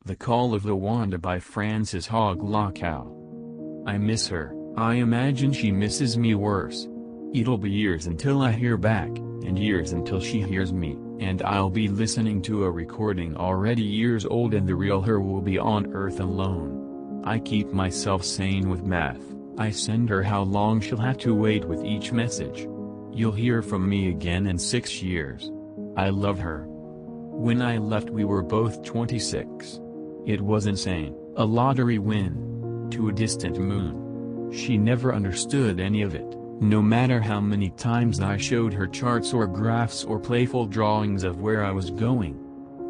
The Call of Lawanda by Frances Hogg Lochow. I miss her. I imagine she misses me worse. It'll be years until I hear back, and years until she hears me, and I'll be listening to a recording already years old, and the real her will be on Earth alone. I keep myself sane with math. I send her how long she'll have to wait with each message. You'll hear from me again in 6 years. I love her. When I left we were both 26. It was insane, a lottery win. To a distant moon. She never understood any of it, no matter how many times I showed her charts or graphs or playful drawings of where I was going.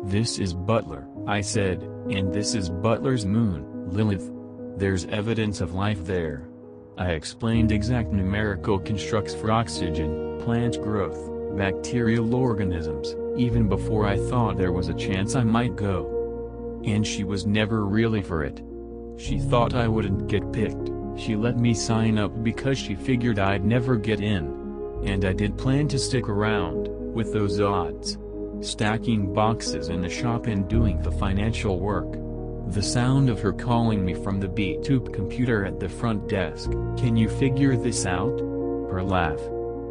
This is Butler, I said, and this is Butler's moon, Lilith. There's evidence of life there. I explained exact numerical constructs for oxygen, plant growth, bacterial organisms, even before I thought there was a chance I might go. And she was never really for it. She thought I wouldn't get picked. She let me sign up because she figured I'd never get in. And I did plan to stick around, with those odds. Stacking boxes in the shop and doing the financial work. The sound of her calling me from the B-tube computer at the front desk. Can you figure this out? Her laugh.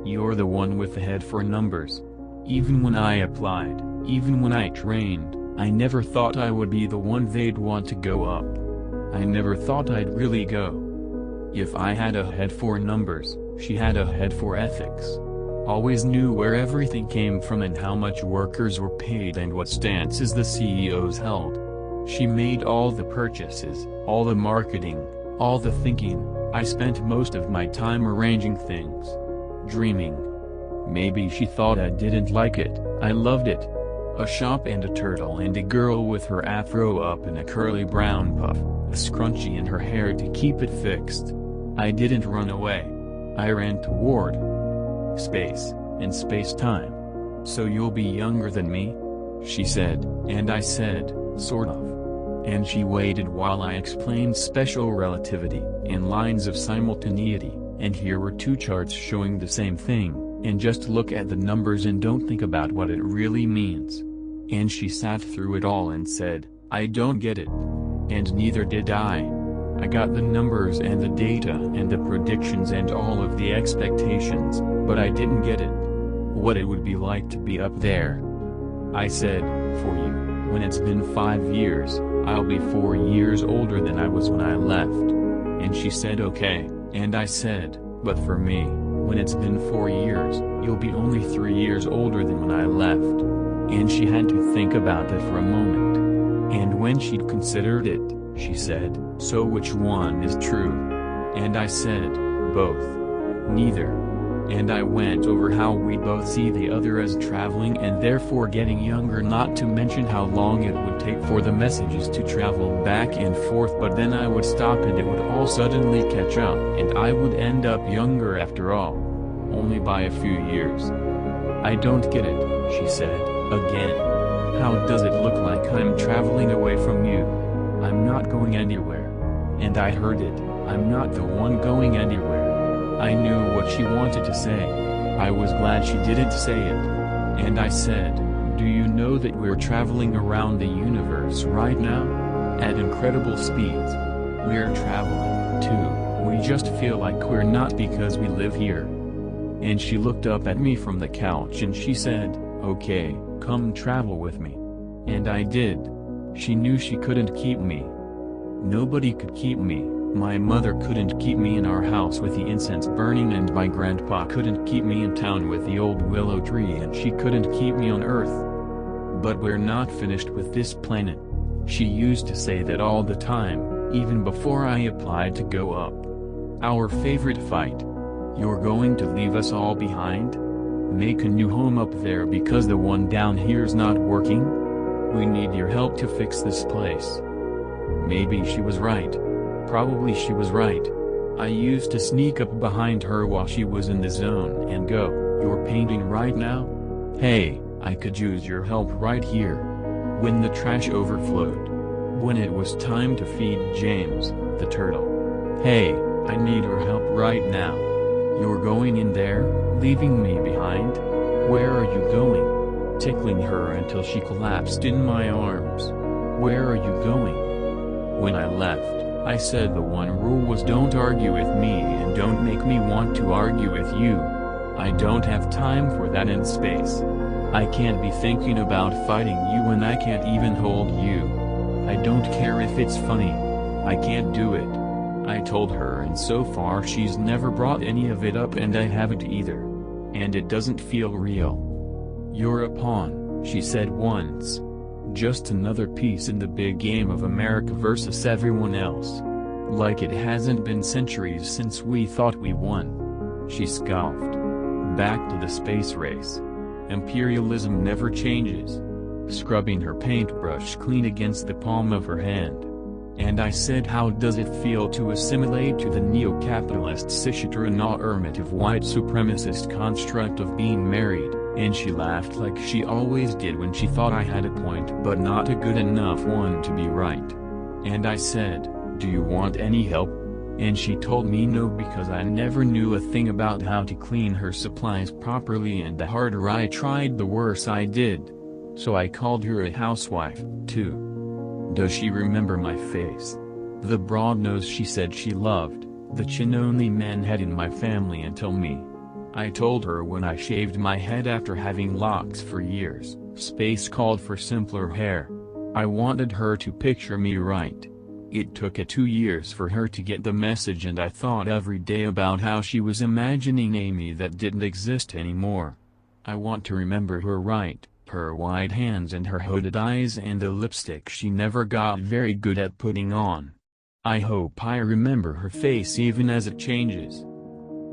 You're the one with the head for numbers. Even when I applied, even when I trained, I never thought I would be the one they'd want to go up. I never thought I'd really go. If I had a head for numbers, she had a head for ethics. Always knew where everything came from and how much workers were paid and what stances the CEOs held. She made all the purchases, all the marketing, all the thinking. I spent most of my time arranging things. Dreaming. Maybe she thought I didn't like it. I loved it. A shop and a turtle and a girl with her afro up in a curly brown puff, a scrunchie in her hair to keep it fixed. I didn't run away. I ran toward space, and space-time. So you'll be younger than me? She said, and I said, sort of. And she waited while I explained special relativity, and lines of simultaneity, and here were 2 charts showing the same thing. And just look at the numbers and don't think about what it really means. And she sat through it all and said, I don't get it. And neither did I. I got the numbers and the data and the predictions and all of the expectations, but I didn't get it. What it would be like to be up there. I said, for you, when it's been 5 years, I'll be 4 years older than I was when I left. And she said okay, and I said, but for me, when it's been 4 years, you'll be only 3 years older than when I left. And she had to think about it for a moment. And when she'd considered it, she said, so which one is true? And I said, both. Neither. And I went over how we both see the other as traveling and therefore getting younger, not to mention how long it would take for the messages to travel back and forth, but then I would stop and it would all suddenly catch up and I would end up younger after all. Only by a few years. I don't get it, she said, again. How does it look like I'm traveling away from you? I'm not going anywhere. And I heard it, I'm not the one going anywhere. I knew what she wanted to say. I was glad she didn't say it. And I said, do you know that we're traveling around the universe right now? At incredible speeds. We're traveling, too. We just feel like we're not because we live here. And she looked up at me from the couch and she said, okay, come travel with me. And I did. She knew she couldn't keep me. Nobody could keep me. My mother couldn't keep me in our house with the incense burning, and my grandpa couldn't keep me in town with the old willow tree, and she couldn't keep me on Earth. But we're not finished with this planet. She used to say that all the time, even before I applied to go up. Our favorite fight. You're going to leave us all behind? Make a new home up there because the one down here's not working? We need your help to fix this place. Maybe she was right. Probably she was right. I used to sneak up behind her while she was in the zone and go, you're painting right now? Hey, I could use your help right here. When the trash overflowed. When it was time to feed James, the turtle. Hey, I need your help right now. You're going in there, leaving me behind? Where are you going? Tickling her until she collapsed in my arms. Where are you going? When I left, I said the one rule was don't argue with me and don't make me want to argue with you. I don't have time for that in space. I can't be thinking about fighting you when I can't even hold you. I don't care if it's funny. I can't do it. I told her, and so far she's never brought any of it up, and I haven't either. And it doesn't feel real. You're a pawn, she said once. Just another piece in the big game of America versus everyone else. Like it hasn't been centuries since we thought we won. She scoffed. Back to the space race. Imperialism never changes. Scrubbing her paintbrush clean against the palm of her hand. And I said, how does it feel to assimilate to the neo-capitalist cis-heteronormative white supremacist construct of being married? And she laughed like she always did when she thought I had a point but not a good enough one to be right. And I said, do you want any help? And she told me no, because I never knew a thing about how to clean her supplies properly, and the harder I tried the worse I did. So I called her a housewife, too. Does she remember my face? The broad nose she said she loved, the chin only men had in my family until me. I told her when I shaved my head after having locks for years, space called for simpler hair. I wanted her to picture me right. It took 2 years for her to get the message, and I thought every day about how she was imagining Amy that didn't exist anymore. I want to remember her right. Her wide hands and her hooded eyes and the lipstick she never got very good at putting on. I hope I remember her face even as it changes.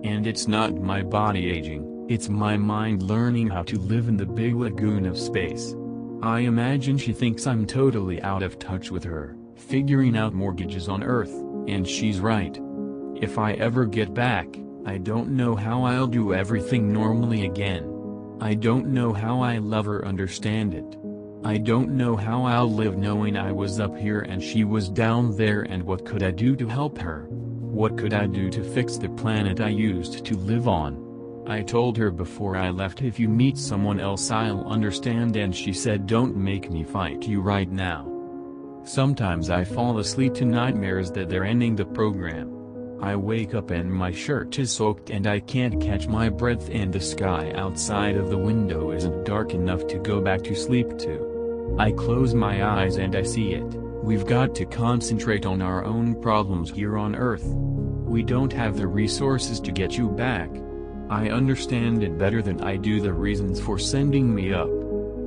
And it's not my body aging, it's my mind learning how to live in the big lagoon of space. I imagine she thinks I'm totally out of touch with her, figuring out mortgages on Earth, and she's right. If I ever get back, I don't know how I'll do everything normally again. I don't know how I'll ever understand it. I don't know how I'll live knowing I was up here and she was down there, and what could I do to help her? What could I do to fix the planet I used to live on? I told her before I left, if you meet someone else I'll understand, and she said, don't make me fight you right now. Sometimes I fall asleep to nightmares that they're ending the program. I wake up and my shirt is soaked and I can't catch my breath, and the sky outside of the window isn't dark enough to go back to sleep to. I close my eyes and I see it. We've got to concentrate on our own problems here on Earth. We don't have the resources to get you back. I understand it better than I do the reasons for sending me up.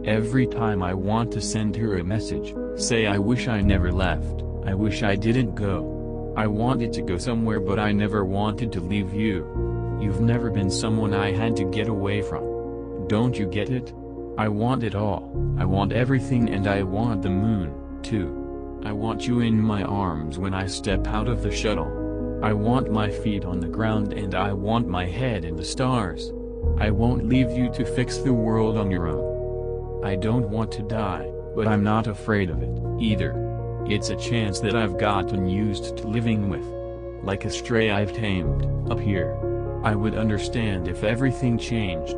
Every time I want to send her a message, say I wish I never left, I wish I didn't go. I wanted to go somewhere, but I never wanted to leave you. You've never been someone I had to get away from. Don't you get it? I want it all. I want everything, and I want the moon, too. I want you in my arms when I step out of the shuttle. I want my feet on the ground, and I want my head in the stars. I won't leave you to fix the world on your own. I don't want to die, but I'm not afraid of it, either. It's a chance that I've gotten used to living with. Like a stray I've tamed, up here. I would understand if everything changed.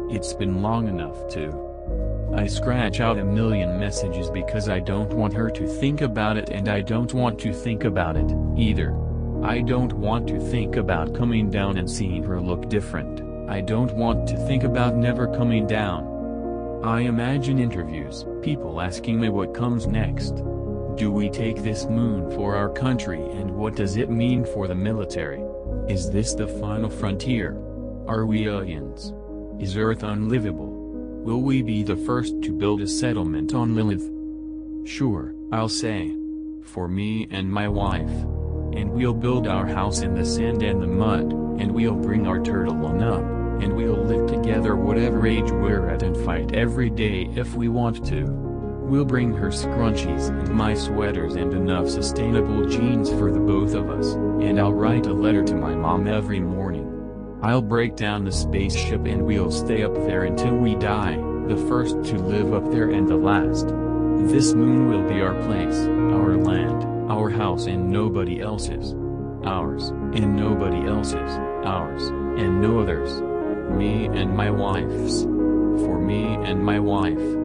It's been long enough to. I scratch out a million messages because I don't want her to think about it, and I don't want to think about it, either. I don't want to think about coming down and seeing her look different. I don't want to think about never coming down. I imagine interviews, people asking me what comes next. Do we take this moon for our country, and what does it mean for the military? Is this the final frontier? Are we aliens? Is Earth unlivable? Will we be the first to build a settlement on Lilith? Sure, I'll say. For me and my wife. And we'll build our house in the sand and the mud, and we'll bring our turtle on up, and we'll live together whatever age we're at and fight every day if we want to. We'll bring her scrunchies and my sweaters and enough sustainable jeans for the both of us, and I'll write a letter to my mom every morning. I'll break down the spaceship and we'll stay up there until we die, the first to live up there and the last. This moon will be our place, our land, our house, and nobody else's. Ours, and nobody else's, ours, and no others. Me and my wife's. For me and my wife.